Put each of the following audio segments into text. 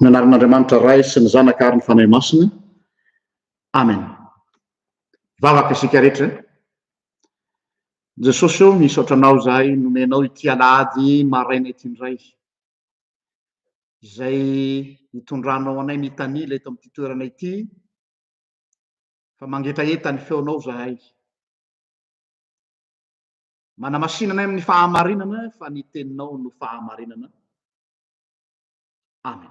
Anaran'Andriamanitra ray sy ny zanaka ary ny fanahy masina. Amen. Vavaka isika rehetra. Jesosy eo misaotranao zahay nomenao ity alahady maraina ity indray, izay hitondranao anay mitanila eto amin'ity toerana ity, fa mangetraeta ny feonao zahay. Manamasinana amin'ny fahamarinana fa ny teninao no fahamarinana. Amen.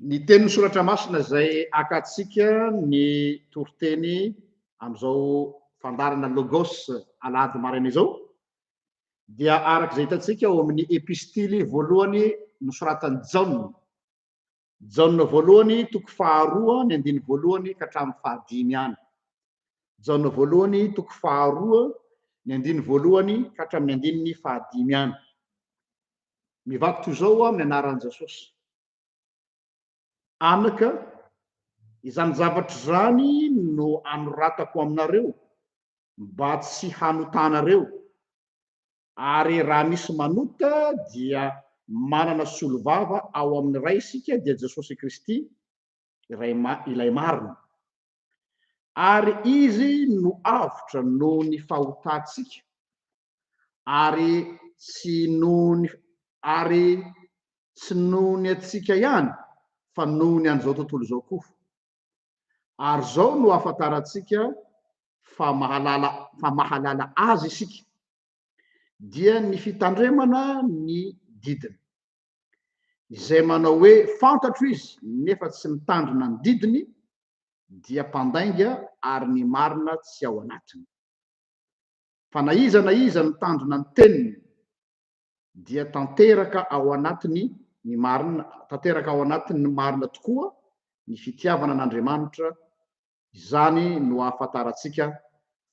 Ny tenin'ny soratra masina izay akatsika ny toriteny amin'izao fandarana logos alahady maraina izao dia arak'izay hitantsika ao amin'ny epistily voalohany nosoratan'i Jaona. Jaona voalohany toko faharoa ny andiny voalohany ka hatramin'ny fahadimy any. Jaona voalohany toko faharoa ny andiny voalohany ka hatramin'ny andininy fahadimy any. Mivaky toy izao amin'ny anaran'i Jesosy. Anaka, izany zavatra izany no anoratako aminareo mba tsy hanotanareo, ary raha misy manota dia manana solovava ao amin'ny ray isika dia Jesosy Kristy ilay marina, ary izy no avotra noho ny fahotantsika, ary tsy noho ny atsika ihany fa noho ny an'izao tontolo izao koa. Ary zao no ahafantarantsika fa mahalala azy isika dia ny fitandremana ny didiny, izay manao hoe fantatro izy nefa tsy mitandrina ny didiny dia mpandainga ary ny marina tsy ao anatiny. Fa na iza mitandrina ny teniny dia tanteraka ao anatiny ny marina tokoa ny fitiavana an'Andriamanitra. Izany no ahafantarantsika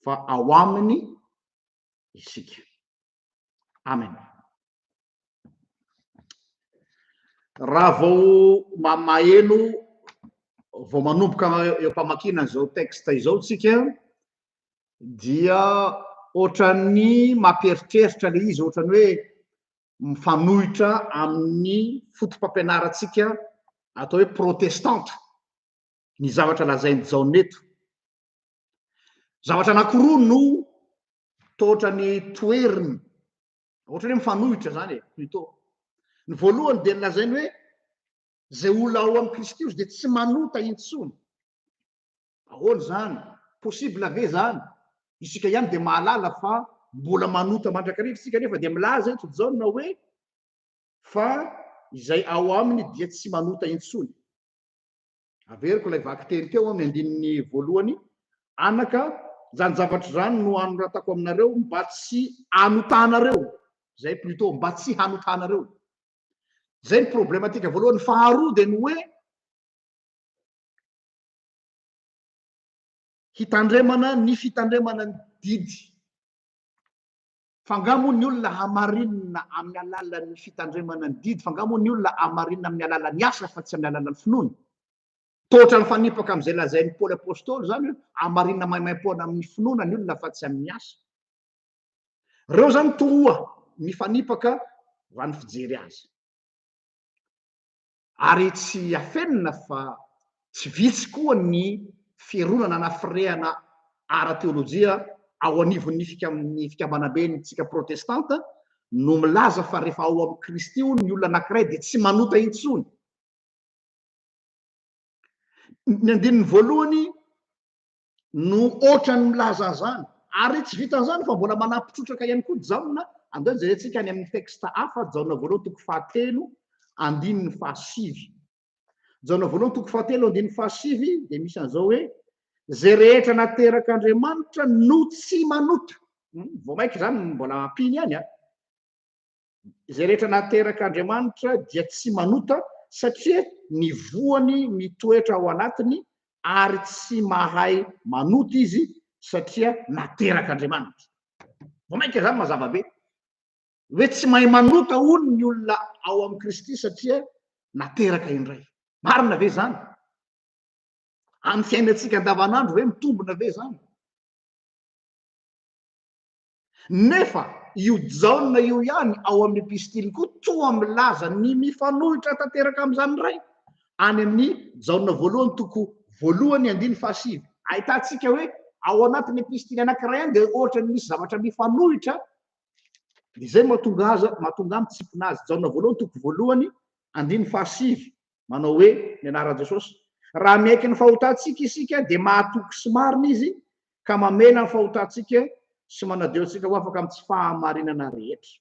fa ao aminy isika. Amen. Raha vao maheno vao manomboka eo mpamakina izao teksta izao tsika dia ohatran'ny mampieritreritra le izy, ohatran'ny hoe mifanohitra amin'ny fotom-pampianarantsika atao hoe protestanta ny zavatra lazainy Jaona eto. Zavatra anankiroa no tohatra ny toeriny, ohatran'ny hoe mifanohitra zany e plutôt. Ny voalohany dia lazainy hoe zay olona ao amin'ny Kristy dia tsy manota intsony. Ahoana zany? Possible ve zany? Isika ihany dia mahalala fa mbola manota mandrakariva isika nefa dia milaza eto Jaona hoe fa izay ao aminy dia tsy manota intsony. Averiko ilay vaky teny teo amin'ny andininy voalohany, anaka zany zavatra zany no anoratako aminareo mba tsy hanotanareo, zay plutôt mba tsy hanotanareo. Zay ny problématika voalohany. Faharoa dia ny hoe hitandremana ny fitandremana ny didy. Fangamo ny olona hamarinina amin'ny alalan'ny fitandremana ny didy, fangamo ny olona hamarinina amin'ny alalan'ny asa fa tsy amin'ny alalan'ny finoana. toatra mifanipaka am'izay lazain'ny Paoly apôstôly zany hoe amarinina maimaimpona amin'ny finoana ny olona fa tsy amin'ny asa. Reo zany toa mifanipaka raha ny fijery azy. Ary tsy afenina fa tsy vitsy koa ny fieronana na firehana ara-teolojia ao anivon'ny fikambanam-bentsika protestanta no milaza fa rehefa ao amin'ny Kristy io ny olona anankiray dia tsy manota intsony. Ny andininy voalohany no ohatrany milaza zany, ary tsy vitan'izany fa mbola manampitrotraka ihany koa jaona andeo jerentsika any amin'ny teksta hafa jaona voalohany toko 7 andininy 7. Jaona voalohany toko 7 andininy 7 dia misy an'izao hoe zay rehetra naterak'Andriamanitra no tsy manota. Vao maika zany mbola mampiny ihany a. Zay rehetra naterak'Andriamanitra dia tsy manota satria ny voany mitoetra ao anatiny ary tsy mahay manota izy satria naterak'Andriamanitra. Vao maika zany mazava be hoe tsy mahay manota hono ny olona ao amin'ny Kristy satria nateraka indray. Marina ve zany? Amin'ny fiainantsika andavanandro hoe mitombona ve zany? Nefa io jaona io ihany ao amin'ny epistily koa toa milaza ny mifanohitra tanteraka amin'izany iray any amin'ny jaona voalohany toko voalohany andiny 7. Ahitantsika hoe ao anatin'ny epistily anankiray any dia ohatra ny misy zavatra mifanohitra dia zay mahatonga amin'ny tsipona azy. Jaona voalohany toko voalohany andiny 7 manao hoe ny anaran'i Jesosy raha miaiky ny fahotantsika isika dia mahatoky sy marina izy ka mamena ny fahotantsika sy manadeo antsika ho afaka amin'ny tsy fahamarinana rehetra.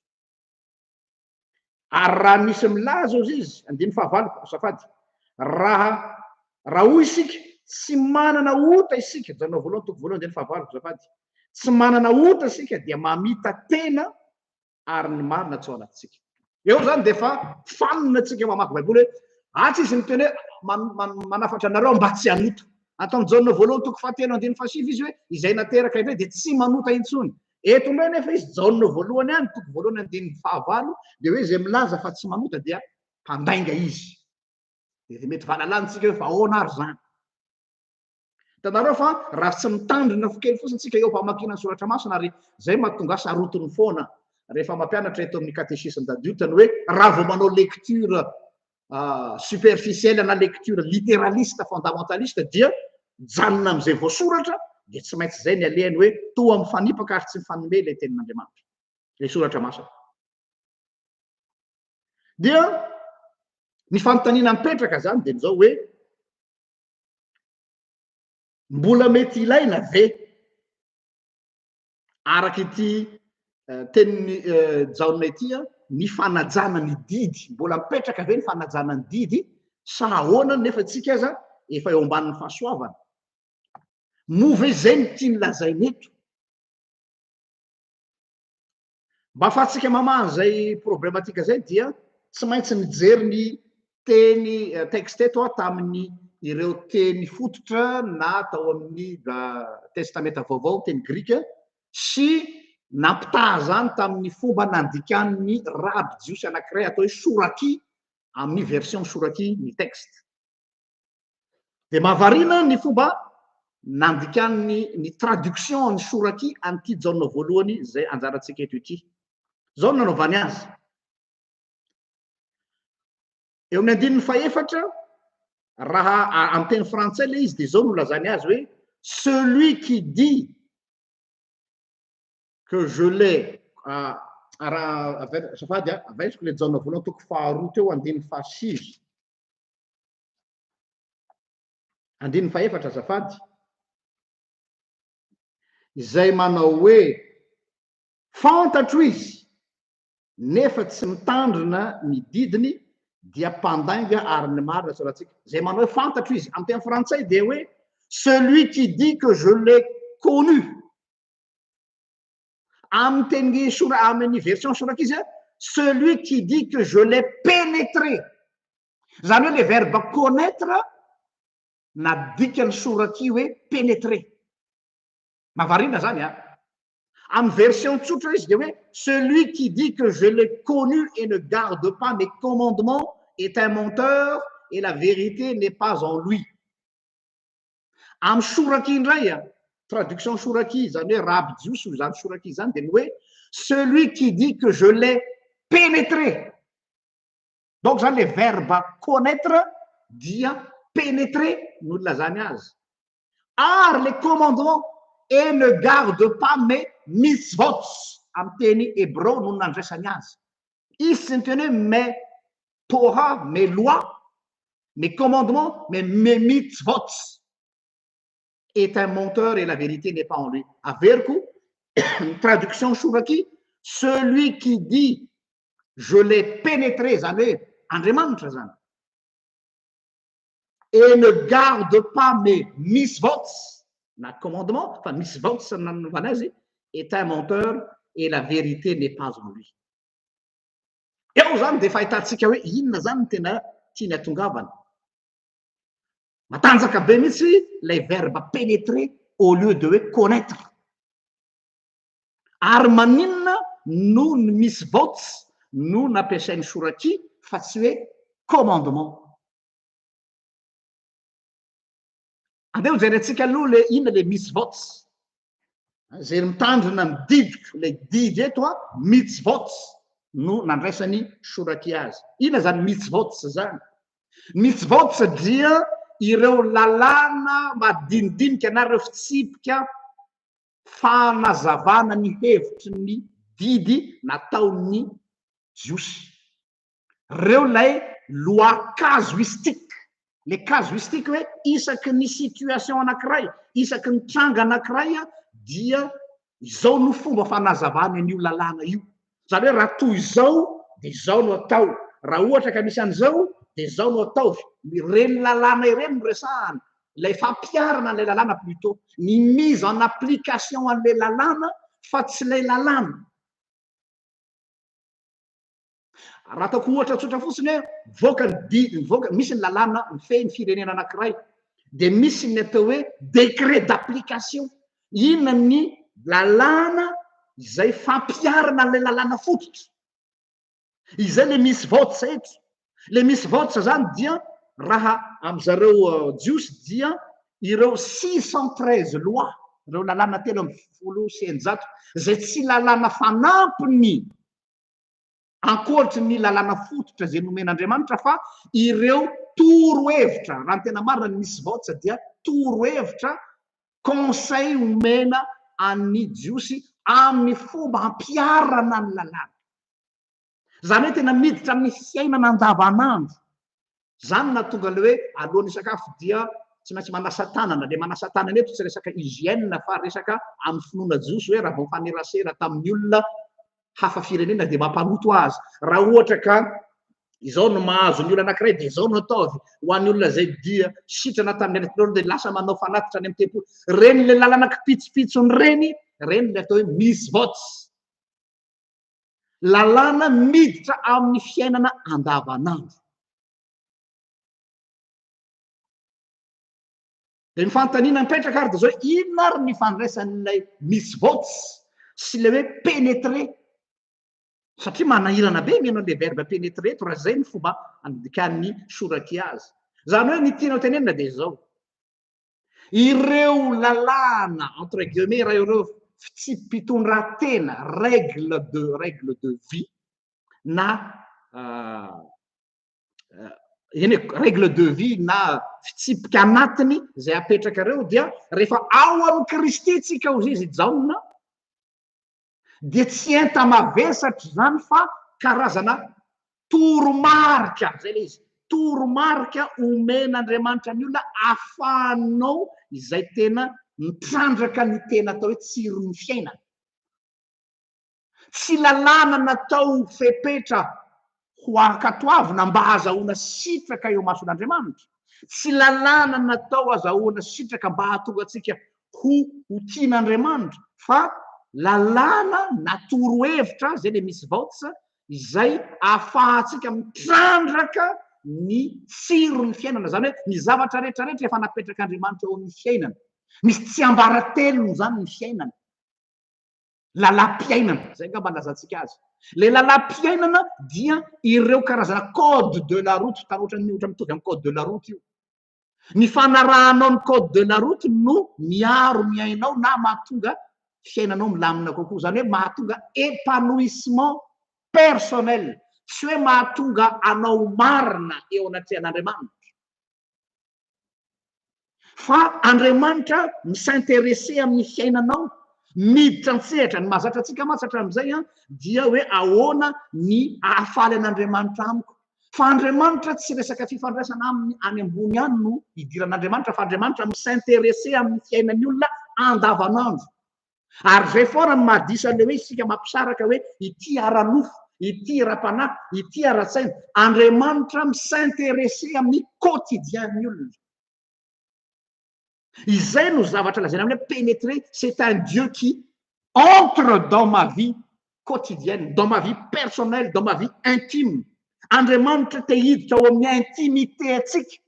Ary raha misy milaza ozy izy andiny 9 safady raha hoy isika tsy manana ota isika, jaona voalohany toko voalohany andiny 9 safady tsy manana ota isika dia mamita tena ary ny marina tsy ao anatintsika. Eo zany dia efa fanina antsika mamaky baiboly hoe atsy izy miteny hoe manafatra anareo mba tsy hanota. Atao amin'ny jaona voalohany toko 7 andiny 7 izy hoe izay nateraka indray dia tsy manota intsony. Eto indray nefa izy jaona voalohany any toko voalohany andiny 9 dia hoe izay milaza fa tsy manota dia mpandainga izy. Dia mety valalantsika hoe fa ahoana ary zany. Hitanareo fa raha tsy mitandrina fokely fotsiny tsika eo am-pamakiana ny soratra masina ary zay mahatonga sarotiny foana rehefa mampianatra eto amin'ny catéchisme d'adulte ny hoe raha vao manao lecture superficielle na lecture littéraliste fondamentaliste dia janona amin'izay voasoratra dia tsy maintsy zay ny alehany hoe toa mifanipaka ary tsy mifanome ilay tenin'Andriamanitra ilay soratra masina. Dia ny fanontaniana mipetraka zany dia nizao hoe mbola mety ilaina ve araka ity tenin'ny jaona ity ny fanajana ny didy, mbola mipetraka ve ny fanajana ny didy sa ahoana nefa tsika aza efa eo ambanin'ny fahasoavana. Move zay ny tiany lazainy eto. Mba ahafahantsika mamaha zay problématika zay dia tsy maintsy mijery ny teny texte eto tamin'ny ireo teny fototra na atao amin'ny testamenta vaovao teny grika sy nampitaha zany tamin'ny fomba nandikan'ny raby jiosy anankiray atao hoe soraki amin'ny version soraki ny texte. Dia mahavariana ny fomba nandikan'ny ny traduction ny soraki an'ity jaona voalohany zay anjarantsika eto ity. Zao no nanaovany azy. Eo amin'ny andininy 4 raha amin'ny teny frantsay le izy dia zao no lazany azy hoe celui qui dit que je l'ai safady avaisiko le jaona voalohany toko 2 teo andininy 7 andininy 4 safady izay manao hoe fantatro izy nefa tsy mitandrina ny didiny dia mpandainga ary ny marina soratsika. Zay manao hoe fantatro izy amin'ny teny frantsay dia hoe celui qui dit que je l'ai connu. Amin'ny teny amin'ny version soraka izy celui qui dit que je l'ai pénétré. Zany hoe le verbe connaître na dikany soraki hoe pénétrer. Mahavariana zany a. Amin'ny version tsotra izy dia hoe celui qui dit que je l'ai connu et ne garde pas mes commandements est un menteur et la vérité n'est pas en lui. Amin'ny soraki indray traduction soraki zany hoe raha abijiosy zany soraki zany de hoe celui qui dit que je l'ai pénétré. Donc zany le verbe connaître dia pénétrer no lazany azy. Ary les commandements et ne garde pas mes mitzvot amin'ny teny hébreu no nandraisany azy. Izy sy ny teny hoe mes Torah, mes lois, mes commandements, mais mes mitzvot est un menteur et la vérité n'est pas en lui. Averko, traduction shuraki, celui qui dit je l'ai pénétré, zany hoe Andriamanitra zany, et ne garde pas mes mitzvot, na commandement, enfin mitzvot nanaovana azy, est un menteur et la vérité n'est pas en lui. Eo zany de fahitantsika hoe inona zany tena tiany atongavana. Matanjaka be mihitsy les verbes pénétrer au lieu de hoe connaître. Ary maninona no ny mitzvot no nampiasainy soraki fa tsy hoe commandement. Andeha hojerentsika aloha le inona le mitzvot zay mitandrina mididiko le didy eto mitzvot no nandraisany soraki azy. Inona zany mitzvot zany? Mitzvot dia ireo lalàna madinidinika na ireo fitsipika fanazavana ny hevitry ny didy nataony jiosy. Reo lay loi casuistique. Le casuistique hoe isaky ny situation anankiray, isaky ny tranga anankiray dia izao no fomba fanazavana an'io lalàna io. Zany hoe raha toy izao de izao no atao, raha ohatra ka misy an'izao de izao no ataovy. Reny lalàna ireny no resahana, lay fampiarana an'ilay lalàna plutôt, ny mise en application an'ilay lalàna fa tsy lay lalàna. Raha ataoko ohatra tsotra fotsiny hoe misy ny lalàna mifehy ny firenena anankiray de misy ny atao hoe décret d'application. Inona ny lalàna izay fampiarana an'ilay lalàna fototra, izay le misy vote eto. Le misy vote zany dia raha am'zareo jiosy dia ireo 613 loi, ireo lalàna 316 zay tsy lalàna fanampiny ankoatry ny lalàna fototra zay nomen'Andriamanitra fa ireo toro-hevitra. Raha ny tena marina ny misy vote dia toro-hevitra, conseil omena an'ny jiosy amin'ny fomba ampiarana ny lalàna. Zany hoe tena miditra amin'ny fiainana andavanandro. Zany na tonga le hoe alohan'ny sakafo dia tsy maintsy manasa tanana. Le manasa tanana eto tsy resaka hygiène fa resaka amin'ny finoana jiosy hoe raha vao mifanerasera tamin'ny olona hafa firenena de mampanoto azy. Raha ohatra ka izao no mahazo ny olona anankiray de izao no ataovy. Ho an'ny olona zay dia sitrana tamin'ny anatin'olo de lasa manao fanatitra any amin'ny tempo. Reny le lalàna kipitsopitsony reny le atao hoe mitzvot. Lalàna miditra amin'ny fiainana andavanandro. De ny fanontaniana mipetraka ary de zao inona ary ny fandraisan'ilay mitzvot sy le hoe pénétrer. Satria manahirana be mianao le verbe pénétrer eto raha zay ny fomba andikan'ny soraki azy. Zany hoe ny tianao tenenina de zao. Ireo lalàna entre guillemets raha ireo fitsipitondran-tena règle de vie na règle de vie na fitsipika anatiny zay apetraka reo dia rehefa ao amin'ny Kristy tsika ozy izy jaona de tsy enta mavesatra zany fa karazana toromarika zay le izy. Toromarika omen'Andriamanitra ny olona ahafahanao izay tena mitrandraka ny tena atao hoe tsiron'ny fiainana. Tsy lalàna natao fepetra ho akatoavina mba azahoana sitraka eo mason'Andriamanitra. Tsy lalàna natao azahoana sitraka mba hahatonga antsika ho tian'Andriamanitra fa lalàna natoro-hevitra zay le misy vaotsy izay ahafahantsika mitrandraka ny tsiron'ny fiainana. Zany hoe ny zavatra rehetrarehetra efa napetraka Andriamanitra eo amin'ny fiainana. Misy tsy ambaratelony zany ny fiainana. Lalam-piainana zay nga malazantsika azy. Le lalam-piainana dia ireo karazana code de la route, ohatran'ny mitovy amin'ny code de la route io. ny fanarahanao ny code de la route no miaro miainao na mahatonga fiainanao milamina kokoa, zany hoe mahatonga épanouissement personnel, tsy hoe mahatonga anao marina eo anaty an'Andriamanitra, fa Andriamanitra misintéressé amin'ny fiainanao, miditra antsehatra. Ny mahazatra antsika matsatra amin'izay dia hoe ahoana ny ahafaly an'Andriamanitra amiko, fa Andriamanitra tsy resaka fifandraisana aminy any ambony any no idiran'Andriamanitra, fa Andriamanitra misintéressé amin'ny fiainan'ny olona andavanandro. Ary zay foana ny mahadisany hoe isika mampisaraka hoe ity ara-nofo, ity ra-panahy, ity ara-tsaina, Andriamanitra misintéressé amin'ny quotidien'ny olona. Izay no zavatra lazaina amin'ny pénétrer, c'est un Dieu qui entre dans ma vie quotidienne, dans ma vie personnelle, dans ma vie intime. Andriamanitra te hiditra ao amin'ny intimité atsika,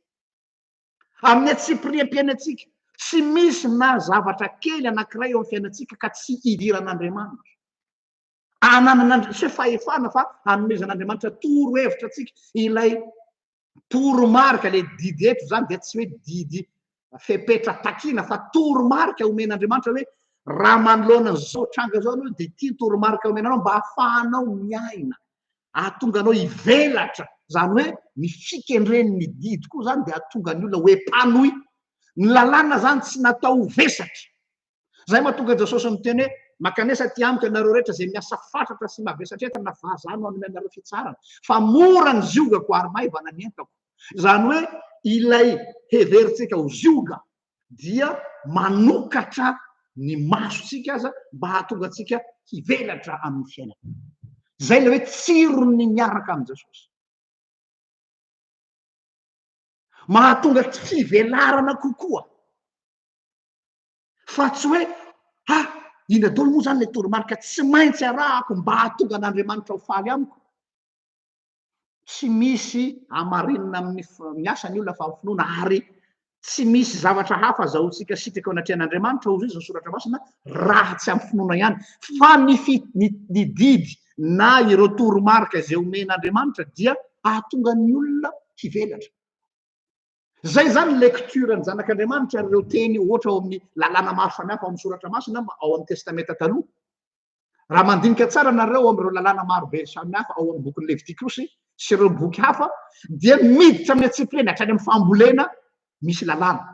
amin'ny atsipiriam-piaina atsika. Tsy misy na zavatra kely anankiray eo amin'ny fiainantsika ka tsy idiran'Andriamanitra. Ananana tsy hoe fahefana fa hanomezan'Andriamanitra toro-hevitra atsika. Ilay toro-marika, le didy eto zany dia tsy hoe didy fepetra takina, fa toro-marika omen'Andriamanitra hoe raha manoloana zao tranga zao anao dia ity toro-marika omenanao mba hahafahanao miaina, ahatonga anao hivelatra, zany hoe ny fikendren'ny didy koa zany dia ahatonga ny olona ho épanoui. Ny lalàna zany tsy natao ho vesatra. Zay mahatonga Jesosy miteny hoe makanesa ty amiko ianareo rehetra zay miasa fatratra sy mavesatra entana, fa zany ho anareo fitsarana, fa mora ny ziogako ary maivana ny entako. Zany hoe ilay heverintsika ho zioga dia manokatra ny masotsika aza mba hahatonga antsika hivelatra amin'ny fiainana. Zay le hoe tsirony miaraka amin'ny Jesosy, mahatonga fivelarana kokoa, fa tsy hoe ina dolo moa zany le toromarika tsy maintsy arahako mba hahatonga an'Andriamanitra ho faly amiko. Tsy misy amarinina amin'ny miasa ny olona fa amin'ny finoana, ary tsy misy zavatra hafa azahoantsika sitraka ao anatrehan'Andriamanitra, hozy izy ny soratra masina, raha tsy amin'ny finoana ihany. Fa ny didy na ireo toromarika izay omen'Andriamanitra dia ahatonga ny olona hivelatra. Zay zany lecture ny zanak'Andriamanitra ireo teny ohatra ao amin'ny lalàna maro samihafa ao amin'ny soratra masina, ao amin'ny testamenta taloha. Raha mandinika tsara nareo amin'ireo lalàna maro be samihafa ao amin'ny bokin'ny Levitikosy sy ireo boky hafa, dia miditra amin'ny atsipireny, hatrany amin'ny fambolena misy lalàna,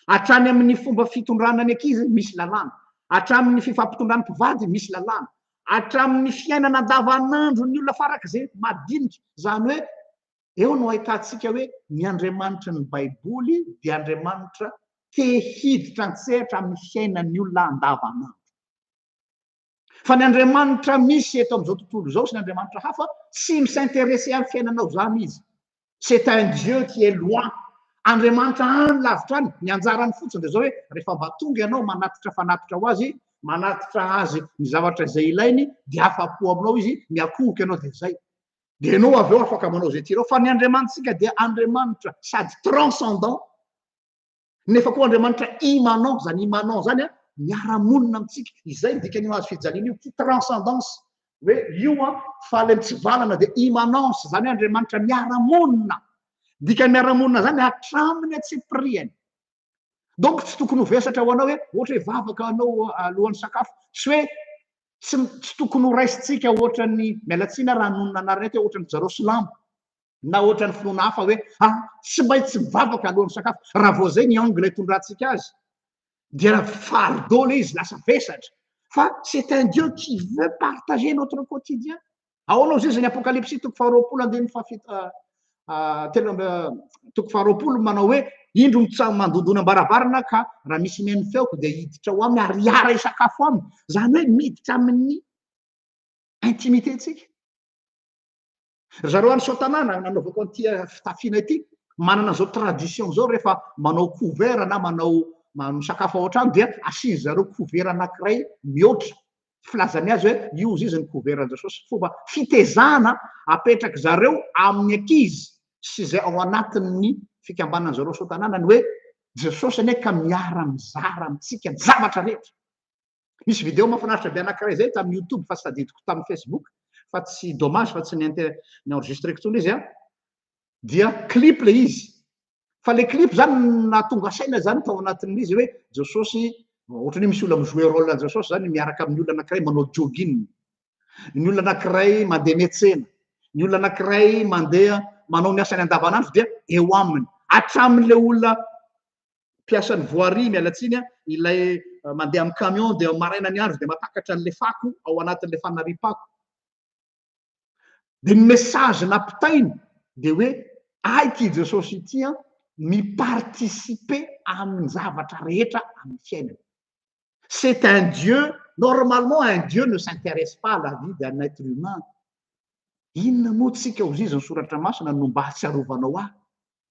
hatrany amin'ny fomba fitondrana ny ankizy misy lalàna, hatramin'ny fifampitondran'ny mpivady misy lalàna, hatramin'ny fiainana andavanandro ny olona farak'izay madinika. Zany hoe eo no ahitantsika hoe ny Andriamanitra ny Baiboly dia Andriamanitra te hiditra antsehatra amin'ny fiainan'ny olona andavanandro. Fa ny Andriamanitra misy eto amin'izao tontolo izao sy ny Andriamanitra hafa tsy misintéressé amin'ny fiainanao zany izy. C'est un Dieu qui est loin. Andriamanitra any lavitra any. Ny anjarany fotsiny dia zao hoe rehefa mba tonga ianao manatitra fanatitra ho azy, manatitra azy ny zavatra izay ilainy, dia afa-po aminao izy, miakohoka ianao dia zay. Dia ianao avy eo afaka manao zay tianao. Fa ny Andriamanitsika dia Andriamanitra sady transcendant, nefa koa Andriamanitra immanent. Zany immanent zany miara-monina amitsika. Izay ny dikan'io azo fijaliana io, ty transcendance, hoe io faly mitsivalana dia immanence, zany hoe Andriamanitra miara-monina. Dikany miara-monina zany hatraminy atsipiriany. Donc tsy tokony ho vesatra ho anao hoe ohatra hoe vavaka anao alohan'ny sakafo, tsy hoe tsy tokony ho raisitsika ohatra ny mialatsina raha nonona anarety ohatra ny zareo silamo na ohatra ny finoana hafa hoe tsy maintsy mivavaka alohan'ny sakafo. Raha vao zay ny angle tondratsika azy dia fardeau le izy, lasa vesatra. Fa c'est un Dieu qui veut partager notre quotidien. Ao anao zay ny Apocalypse toko faharoapolo andininy toko faharoapolo manao hoe indro mandondona ambaravarana ka raha misy meny feoko dia hiditra ho aminy ary hiara isakafo aminy. Zany hoe miditra amin'ny intimité tsika. Zareo any Sotanana nanaovako an'ity fitafiana ity, manana zao tradition zao rehefa manao couvert na manao misakafo ao an-trano dia asizy zareo couvert anankiray mihoatra, filazany azy hoe io izy ny couvert an Jesosy, fomba fitezana apetraka zareo amin'ny ankizy sy zay ao anatin'ny fikambanana zareo Sotanana, ny hoe Jesosy ane ka miara mizara amitsika ny zavatra rehetra. Misy video mahafinaritra be anankiray zay tamin'ny YouTube fa tsy tadidiko tamin'ny Facebook, fa tsy dommage fa tsy ny enregistreko tsony izy dia clip le izy. fa le clip zany natonga saina zany tao anatin'izy hoe jesosy ohatra ny misy olona mijoue rôle an jesosy zany miaraka amin'ny olona anankiray manao jogging, ny olona anankiray mandeha miatsena, ny olona anankiray mandeha manao ny asany andavanandro dia eo aminy hatramin'le olona mpiasan'ny voirie mialatsiny a ilay mandeha amin'ny camion dia maraina ny andro dia matakatra n'le fako ao anatin'le fanaripako. Dia ny message nampitainy dia hoe aiky jesosy ity a miparticiper amin'ny zavatra rehetra amin'ny fiainana. C'est un Dieu, normalement un Dieu ne s'intéresse pas à la vie d'un être humain. Inona moa tsika ho ziziny soratra masina no mba hatsiarovanao ahy?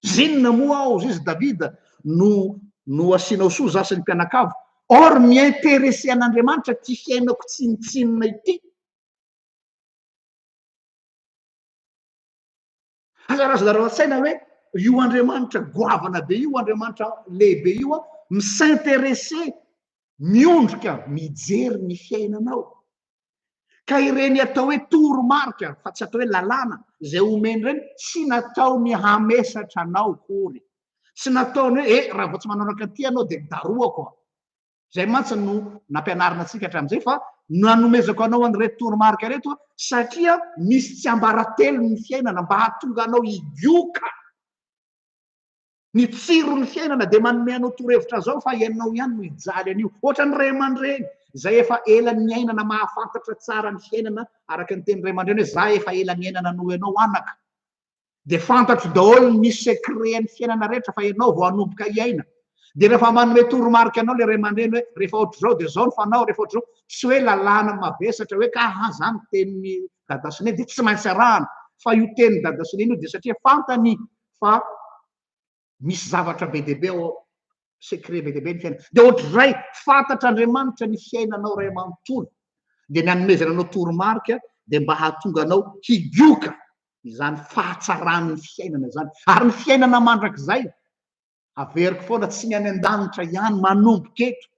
Zinona moa aho zizy Davida no asianao soa za sy ny mpianakavo? Or miintéressé an'Andriamanitra ty fiainako tsinitsinina ity. Azarazadareo an-tsaina hoe io Andriamanitra goavana be io, Andriamanitra lehibe io a misintéressé, miondrika mijery ny fiainanao. Ka ireny atao hoe toromarika fa tsy atao hoe lalàna zay omeny reny tsy nataony hamesatra anao kory, tsy nataony hoe raha vao tsy manaraka aty anao dia daroako. Zay mantsy no nampianarina antsika hatramin'izay fa nanomezako anao an'ireto toromarika reto satria misy tsy ambaratelo ny fiainana mba hahatonga anao higioka ny tsirony fiainana dia manome anao torohevitra zao fa ianao ihany no hijaly an'io. Ohatra ny ray aman-dreny zay efa ela ny ainana mahafantatra tsara ny fiainana araka ny teny ray aman-dreny hoe za efa ela ny ainana noho ianao anaka, dia fantatro daholo ny secret ny fiainana rehetra fa ianao vao hanomboka hiaina. Dia rehefa manome toromarika anao le ray aman-dreny hoe rehefa ohatra zao dia zao ny fanao, rehefa ohatra zao tsy hoe lalàna mavesatra hoe ka zany tenin'ny dada Sineny dia tsy maintsy arahana fa io tenin'ny dada Sineny io dia satria fantany fa misy zavatra be dehibe ao, secret be dehibe ny fiainana. Dia ohatr'izay fantatr'Andriamanitra ny fiainanao ray amanontolo dia ny hanomezana anao toromarika dia mba hahatonga anao higioka izany fahatsarany fiainana zany. Ary ny fiainana mandrakizay averiko foana tsy ny any an-danitra ihany manomboka eto,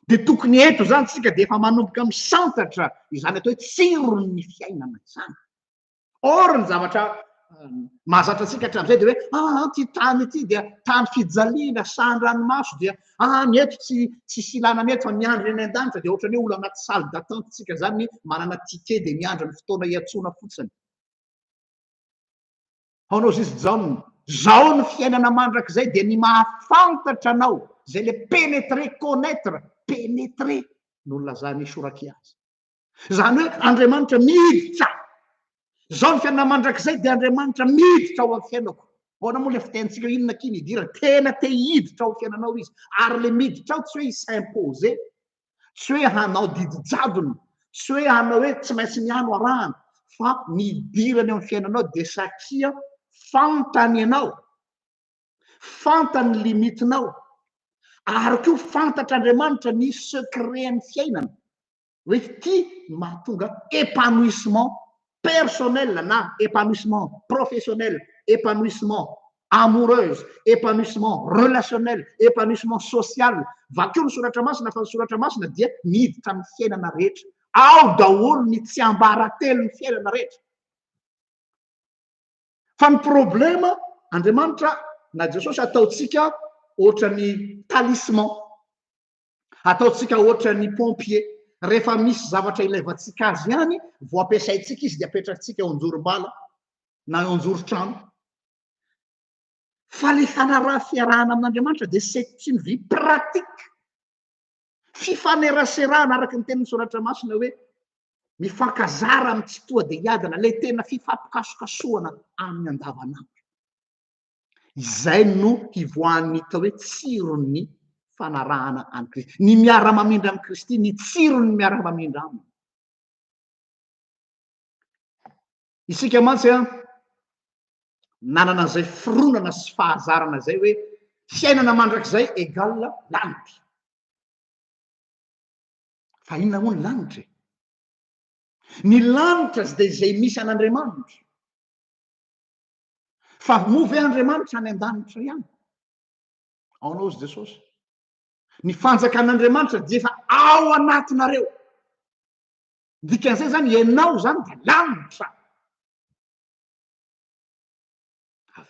dia tokony eto zany tsika dia efa manomboka misantatra izany atao hoe tsirony ny fiainana izany. Or ny zavatra mahazatra antsika hatramin'izay dia hoe ty tany ity dia tany fijaliana sahn-dranomaso dia ny eto tsy silana ny eto fa miandry any an-danitra dia ohatra ny hoe olo anaty salle d'attente tsika zany manana ticket dia miandry ny fotoana hiantsona fotsiny. Aonao zizy jaune zao ny fiainana mandrakizay dia ny mahafantatra anao zay le pénétrer connaître pénétrer no lazany soraky azy. Zany hoe Andriamanitra miditra. Zao ny fiainana mandrakizay dia Andriamanitra miditra ao amin'ny fiainako. Ahoana moa le fitentsika inona kiny idira tena te hiditra ao fiainanao izy. Ary le miditra ao tsy hoe s'imposer, tsy hoe hanao didy jadony, tsy hoe hanao hoe tsy maintsy miano arahana, fa midirany ao amin'ny fiainanao dia satria fantany ianao, fantany limitinao, ary koa fantatr'Andriamanitra ny secret ny fiainana hoe ty mahatonga épanouissement personnel na épanouissement professionnel, épanouissement amoureuse, épanouissement relationnel, épanouissement social. Vakeo ny soratra masina fa ny soratra masina dia miditra amin'ny fiainana rehetra. Ao daholo ny tsy ambaratelo ny fiainana rehetra. Fa ny problema Andriamanitra na Jesosy ataotsika ohatra ny talisman, ataotsika ohatra ny pompier. Rehefa misy zavatra ilaivantsika azy ihany vao ampiasaintsika izy dia apetrakintsika eo anjorom-bala na eo anjoron-trano. Fa le fanaraha fiarahana amin'Andriamanitra dia c'est une vie pratique, fifaneraserana araka ny tenin'ny soratra masina hoe mifankazara amin'ny tsy toa dia hiadana, le tena fifampikasokasoana amin'ny andavanandro. Izay no hivoahan'ny tao hoe tsirony fanarahana any Kristy, ny miara-mamindra amin'ny Kristy, ny tsirony miara-mamindra aminy. Isika mantsy nanana an'izay fironana sy fahazarana zay hoe fiainana mandrakizay égal lanitra. Fa inona moa ny lanitra? Ny lanitra dia izay misy an'Andriamanitra. Fa move Andriamanitra any an-danitra ihany. Aonao zy Jesosy. Ny fanjakan'Andriamanitra dia efa ao anatinareo. Dikan'izay zany ianao zany dia lanitra.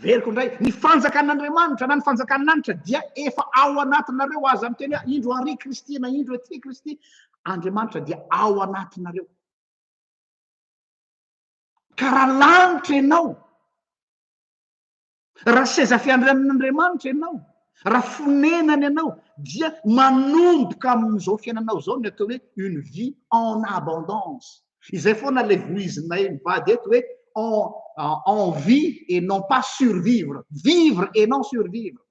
veriko indray ny fanjakan'Andriamanitra na ny fanjakan'anitra dia efa ao anatinareo aza amin'ny teny indro ary Kristy na indro ety Kristy Andriamanitra dia ao anatinareo ka raha lanitra ianao raha seza fiandrian'Andriamanitra ianao raha fonenany ianao dia manomboka amin'izao fiainanao zao ny atao hoe une vie en abondance izay foana le voizinay mivady eto hoe en vie et non pas survivre vivre et non survivre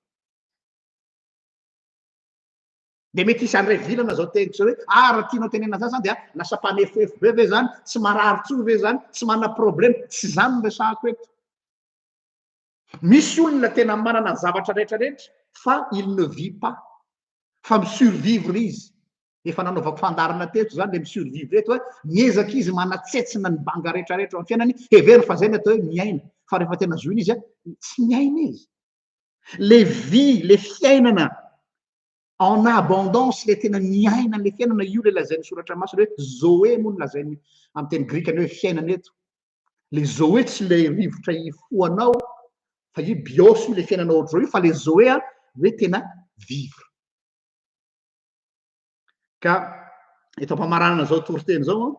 de mety isy andray vilana zao teniko hoe raha tianao tenena zany zany dia lasa mpanefoefo be ve zany tsy marary tso ve zany tsy mana problème tsy zany no resahako eto misy olona tena manana zavatra rehetrarehetra fa il ne vit pas fa misurvivre izy efa nanaovako fandarana teto zany le misurvivre eto hoe miezaka izy manatsetsina ny banga rehetrarehetra amin'ny fiainany heveriny fa zay ny atao hoe miaina fa rehefa tena zoiny izy tsy miaina izy le vie le fiainana en abondance le tena miaina le fiainana io le lazainy soratra masina hoe zoe moa no lazainy amin'ny teny grikany hoe fiainana eto le zoe tsy le rivotra ifoanao fa io bios io le fiainana ohatr'izao io fa le zoe hoe tena vivre ka eto ampamaranana zao toriteny zao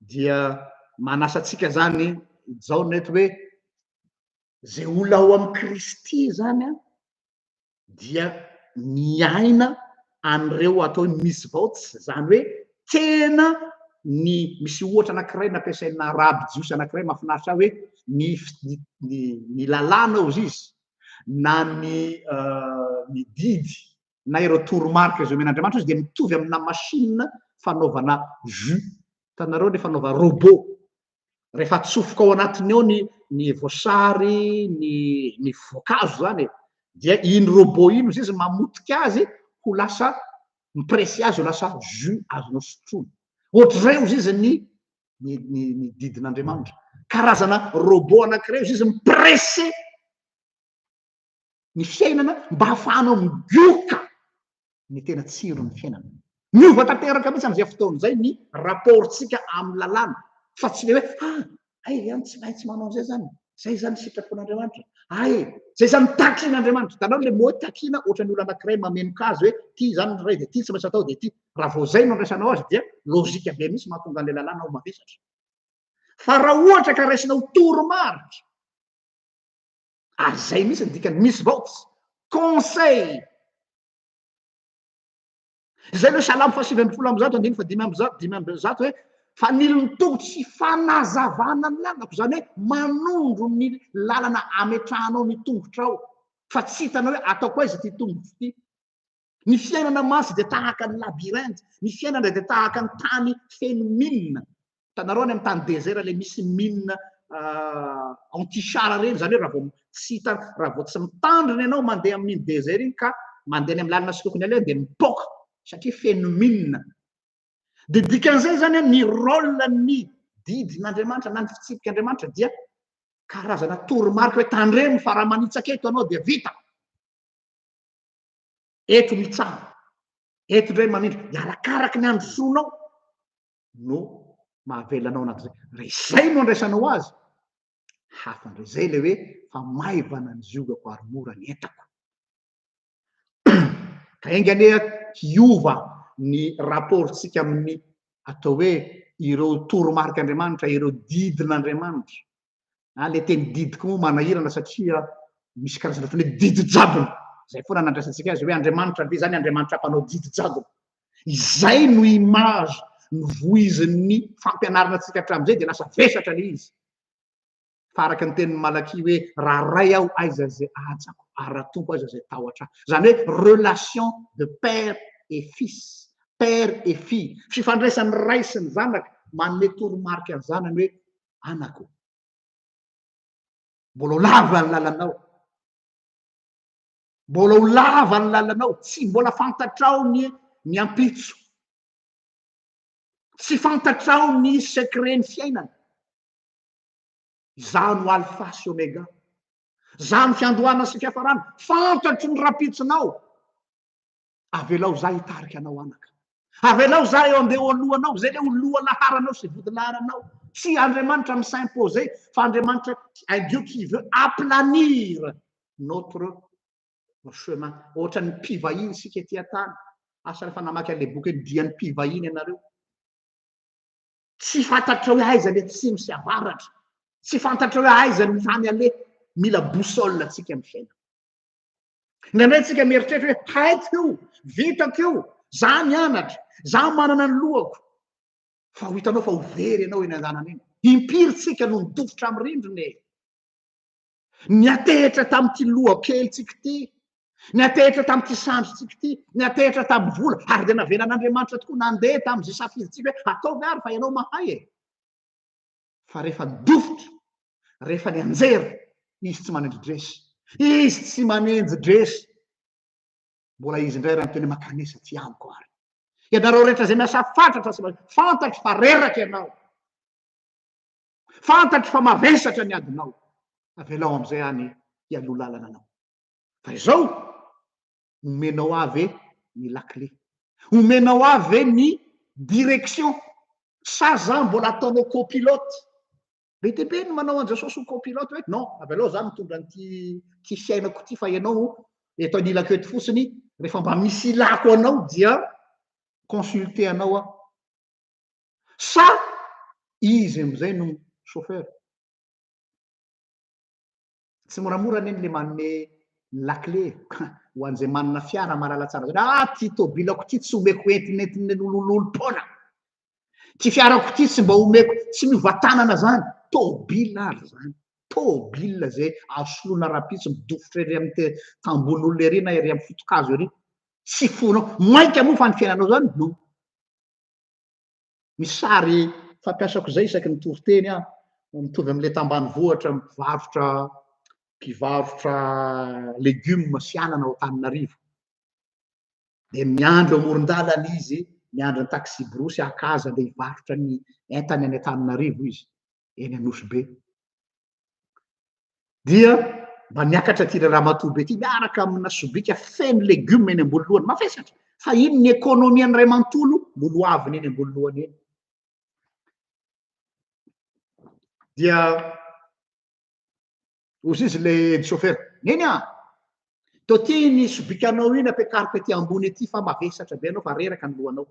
dia manasatsika zany zao neto hoe zay olona ao amin'ny Kristy zany dia miaina an'ireo atao hoe misy vaotsy zany hoe tena ny misy ohatra anankiray nampiasaina araby jiosy anankiray mahafinaritra hoe ny lalàna ozy izy na ny didy na ireo toromarika izy omen'Andriamanitra izy dia mitovy amina machine fanaovana jus tanareo le fanaova robot rehefa atsofoka ao anatiny ao ny voasary ny voankazo zany dia iny robot iny izy izy mamotika azy ho lasa mipressy azy ho lasa jus azonao sotroina ohatr'izay ozy izy ny didin'Andriamanitra karazana robot anankiray izy izy mipressé ny fiainana mba hahafahanao migioka ny tena tsiro ny fiainana miova tanteraka mihitsy am'izay fotoana zay ny rapportsika amin'ny lalàna fa tsy le hoe ay any tsy maintsy manao an'izay zany zay zany sitrapon'Andriamanitra zay zany takian'Andriamanitra tanao le moa takina ohatran'ny olo anankiray mamenoka azy hoe ty zany ray de ty tsy maintsy atao de ty raha vao zay no andraisanao azy dia lozika be mihitsy mahatonga an'le lalàna ao mavesatra fa raha ohatra ka raisinao toromaritra zay mihitsy ny dikany misy vaotsy conseil zay le salamo fahasivy amby folo amby zato andiny fa dimy amby zato hoe fa nilony tongotsy fanazavana ny lalako zany hoe manondro ny lalana ametrahanao ny tongotra ao fa tsy hitanao hoe atao koa izy ty tongotsy ty ny fiainana masy de tahaka ny labyrinthe ny fiainana de tahaka ny tany feno mine tanareo any amin'ny tany désert le misy mine antichara reny zany hoe raha vao tsy hita raha vao tsy mitandrina ianao mandeha amin'iny désert iny ka mandeha any amin'ny lalana sy tokony aleha de mipoka satria feno mine de dikan'izay zany ny rôle ny didin'Andriamanitra na ny fitsipik'Andriamanitra dia karazana toromarika hoe tandremo fa raha manitsaka eto anao dia vita eto mitsaha eto ndray manindry de arakaraky ny androsonao no mahavelanao anak'izay rezay no andraisanao azy hafandre zay le hoe fa maivana ny ziogako ary mora ny entako ka engane hiova ny rapportsika amin'ny atao hoe ireo toromarik'Andriamanitra ireo didin'Andriamanitra le teny didiko moa manahirana satria misy karazana teny hoe didy jadona zay foana nandraisantsika azy hoe Andriamanitra be zany Andriamanitra mpanao didy jadona izay no image ny voizin'ny fampianarana atsika hatramin'izay de lasa vesatra le izy fa araka ny tenin'ny Malaky hoe raha ray aho aiza zay ajako ary raha tompo aiza zay tahotra zany hoe relation de père et fils père et fille fifandraisan'ny ray sy ny zanaka manome toromarika ny zanany hoe anako mbola ho lava ny lalanao mbola ho lava ny lalanao tsy mbola fantatrao ny ampitso tsy fantatrao ny secret ny fiainana za no alpha sy omega za ny fiandohana sy fiafarana fantatro ny rapitsonao avelao za hitarika anao anaka avelao za eo andeha alohanao zay le ho loha laharanao sy vody laharanao tsy Andriamanitra s'imposer fa Andriamanitra un Dieu qui veut aplanir notre chemin. Ohatra ny mpivahiny sika ety an-tany asa rehefa namaky an'le boky hoe dian'ny mpivahiny ianareo tsy fantatra hoe aiza le tsimo sy avaratra tsy fantatra hoe aiza ny tany aleha mila boussole atsika amin'ny fiaina nandray tsika mieritreritra hoe haiko io vitako io za mianatra za manana ny lohako fa ho hitanao fa ho very ianao eny an-danana iny impiry tsika no nidofotra amin'ny rindriny ny atehitra tamin'ity loha kelytsika ity ny atehitra tamin'ity sandrotsika ity ny atehitra tamin'ny vola ary de navenan'Andriamanitra tokoa nandeha tamin'izay safiditsika hoe ataovy ary fa ianao mahay fa rehefa dofotra rehefa ny anjera izy tsy manenjy dresy izy tsy manenjy dresy mbola izy indray raha nyteny makanesa ty amiko ary ianareo rehetra zay miasa fantatra sy fantatry fa reraka ianao fantatry fa mavesatra ny adinao avelao am'izay any hialoha lalana anao fa izao omenao avy ny lakle omenao avy ny direction sa za mbola ataonao copilote be tebe ny manao an'Jesosy ho copilote hoe non avelao za mitondra ty fiainako ty fa ianao eto anilako eto fotsiny rehefa mba misy ilako anao dia consulter anao aho sa izy am'izay no chauffeur tsy moramora neny le manome lakle ho an'izay manana fiara mahalala tsara zany ty tobilako ty tsy omeko entinentiny olololo-pona ty fiarako ty tsy mba omeko tsy miova-tanana zany tobila ary zany tobila zay asoloana rapitsy midofotra ery amin'ny tambonin'olona ery na ery amin'ny fotokazo ery tsy fonao mainka moa fa ny fiainanao zany no misy sary fampiasako zay isaky ny toriteny a mitovy am'le tambanivohatra mpivarotra legioma sy anana ao Antananarivo de miandro amoron-dalana izy miandro ny taxi brosy akaza le hivarotra ny entany any Antananarivo izy eny Anosy-be dia mba niakatra ty le ramatoa-be ty miaraka amina sobika feno legioma eny ambony lohany mafesatra fa iny ny ekônomia ny ray manontolo loloaviny eny ambony lohany eny dia ozy izy le chauffeur neny to ty ny sobikanao iny ampiakariko ety ambony ety fa mavesatra be anao fa reraka ny lohanao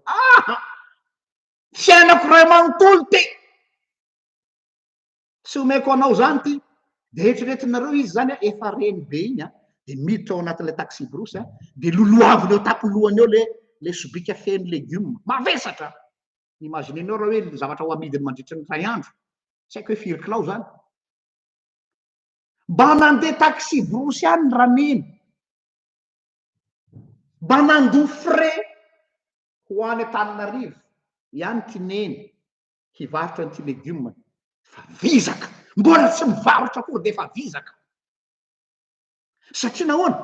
fiainako ray manontolo ty tsy omeko anao zany ty de eritreretinareo izy zany efa reny be iny de miditra ao anatin'le taxi brosy de loloaviny eo tapolohany eo le sobika feno legioma mavesatra imaginenao raha hoe zavatra ho amidiny mandritra ny ray andro tsy haiko hoe firy kilao zany mba nandeha taxi brosy any ny raneny mba nandoa frais ho any Antananarivo ihany ty neny hivarotra nyty legioma fa vizaka mbola tsy mivarotra koa de efa vizaka satria nahoana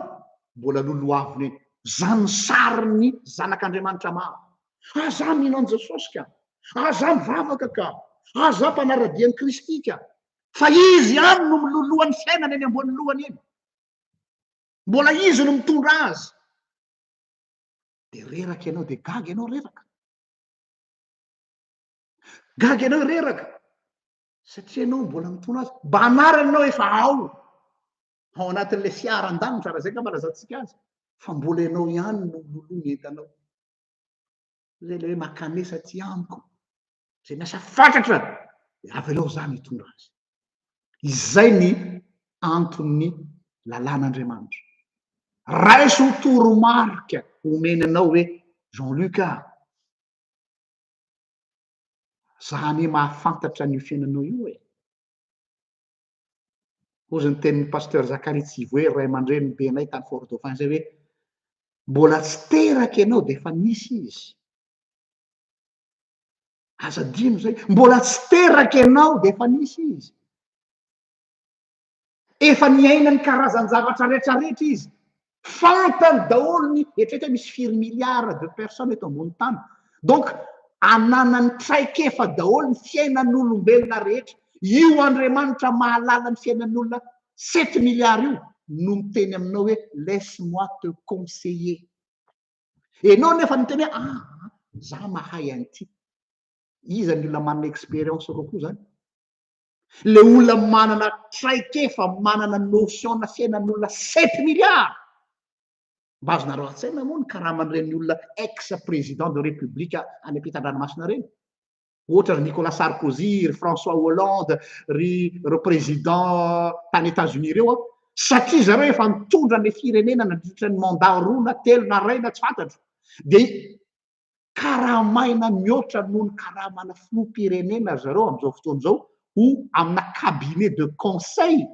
mbola loloaviny eny zany sariny zanak'Andriamanitra maro za mino an Jesosy ka za mivavaka ka za mpanaradian'i Kristy ka fa izy any no milolohan'ny fiainana eny ambony lohany eny mbola izy no mitondra azy de reraka ianao de gaga ianao reraka gaga ianao reraka satria ianao mbola mitondra azy mba anarany anao efa ao anatin'le fiara an-danitra raha zay ka malazantsika azy fa mbola ianao ihany no loloany entanao zay le hoe makanesa ty amiko zay miasa fantatra de avy aleo za mitondra azy izay ny antony lalàn'Andriamanitra raiso ho toromarika omeny anao hoe Jean-Luc zany mahafantatra ny fiainanao io ozy ny tenin'ny pasteur Zakary Tsivoe ray aman-dreny be anay tany Fort Dauphin zay hoe mbola tsy teraka ianao de efa nisy izy aza dino zay mbola tsy teraka ianao de efa nisy izy efa niainany karazan-javatra rehetrarehetra izy fantany daholo ny etrehitra misy firy milliards de personnes eto ambony tany donc ananany traikefa daholo ny fiainan'olombelona rehetra io Andriamanitra mahalala ny fiainan'olona 7 milliards io no miteny aminao hoe laisse moi te conseiller enao nefa miteny hoe za mahay an'ity iza ny olona manana expérience kokoa zany le olona manana traikefa manana notion-na fiainan'olona 7 milliards mba azonareo an-tsaina moa ny karaha manireny olona ex président de république any ampitan-dranomasina reny ohatra ry Nicolas Sarkozy ry François Hollande ry président tany États-Unis reo satria zareo efa mitondra ny firenena nandritra ny mandat roa na telo na ray na tsy fantatro de karaha maina mihoatra noho ny karaha mana filoham-pirenena zareo am'izao fotoana zao ho amina cabinet de conseil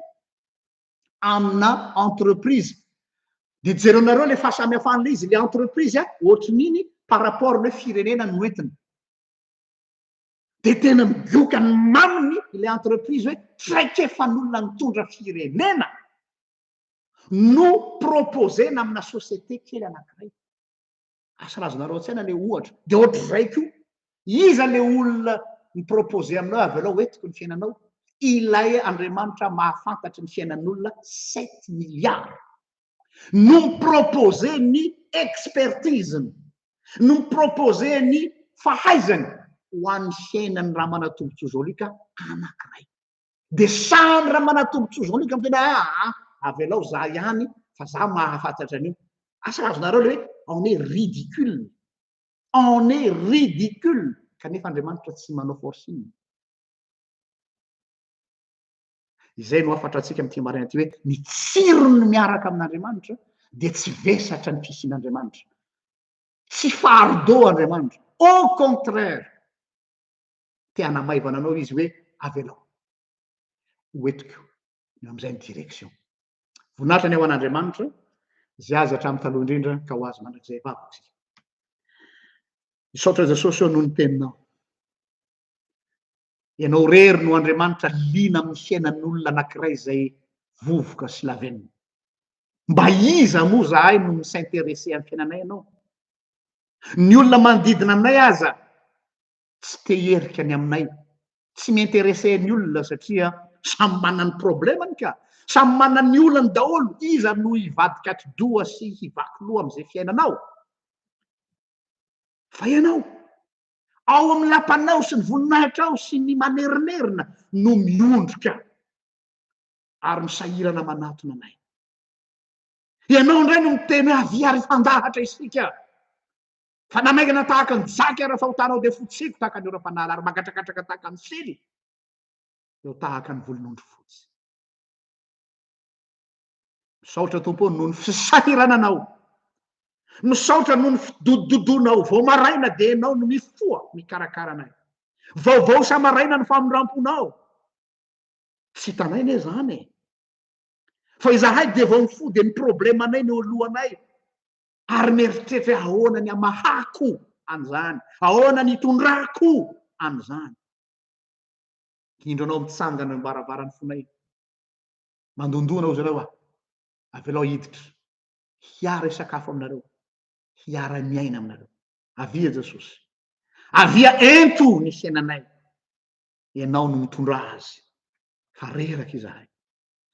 amina entreprise de jerenareo le fahasamihafan'le izy le entreprise ohatrin'iny par rapport le firenena no entiny de tena mioka ny maminy le entreprise hoe traikefan'olona mitondra firenena no proposena amina société kely anankiray asarazonareo an-tsaina le ohatra de ohatra zay ko iza le olona miproposé aminao avy alao etiko ny fiainanao ilay Andriamanitra mahafantatry ny fiainan'olona 7 milliards no miproposé ny expertise no miproposé ny fahaizany ho an'ny fiainany raha manatombotsoazolika anankiray de samy raha manatombotsoazolika mitena avy alao za ihany fa za mahafantatra an'io asarazonareo le hoe on est ridicule kanefa Andriamanitra tsy manao forcing izay no afantratsika am'ty marina ty hoe ny tsirony miaraka amin'Andriamanitra de tsy vesatra ny fisian'Andriamanitra tsy fardeau Andriamanitra au contraire te hanamaivana anao izy hoe avy alao hoetiko eo am'izay ny direction voninahitra ny ao an'Andriamanitra zay azy hatramin'ny taloha indrindra ka ho azy mandrakizay vavatsika misaotra Jesosy eo noho ny teninao ianao rery no Andriamanitra lina amin'ny fiainan'olona anankiray zay vovoka sy lavenina mba iza moa zahay no misintéressé amin'ny fiainanay ianao ny olona manodidina aminay aza tsy te herika ny aminay tsy miintéressé ny olona satria samy manana problemany ka samy manana ny olany daholo iza no hivadika ati-doha sy hivaky loha am'izay fiainanao fa ianao ao amin'ny lapanao sy ny voninahitra ao sy ny manerinerina no miondrika ary misahirana manatona anay ianao indray no miteny avia ary fandahatra isika fa namaigana tahaka ny jaky ary fahotanao de fotsiko tahaka ny ora-panala ary magatrakatraka tahaka ny sily eo tahaka ny volon'ondry fotsy misaotra tompo noho ny fisahirananao misaotra noho ny fidododonao vao maraina de ianao no mifoa mikarakara anay vaovao sa maraina ny famondramponao tsy hitanay ne zany fa izahay de vao mifo de ny problema anay ny olohanay ary mieritreritra ahoana ny amahako an'izany ahoana ny tondrako an'izany indro anao mitsangana mibaravarany fonay mandondona ao zareo avy alao hiditra hiara isakafo aminareo hiara miaina aminareo avia Jesosy avia ento ny fiainanay ianao no mitondra azy fa reraka izahay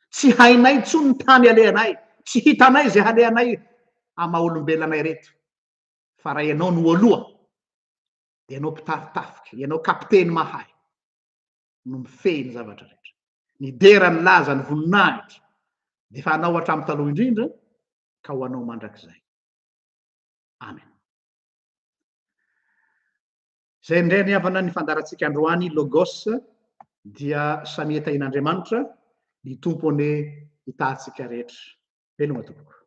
tsy hainay tsony ny tany alehanay tsy hitanay zay halehanay ama olombelanay reto fa raha ianao no aloha de ianao mpitaritafiky ianao kapiteny mahay no mifehy ny zavatra rehetra ny dera ny laza ny voninahitra de fa anao hatramin'ny taloha indrindra ka ho anao mandrakizay amen zay indray ny havana ny fandarantsika androany logos dia samy etain'Andriamanitra ny tompony hitahtsika rehetra velogna tompoko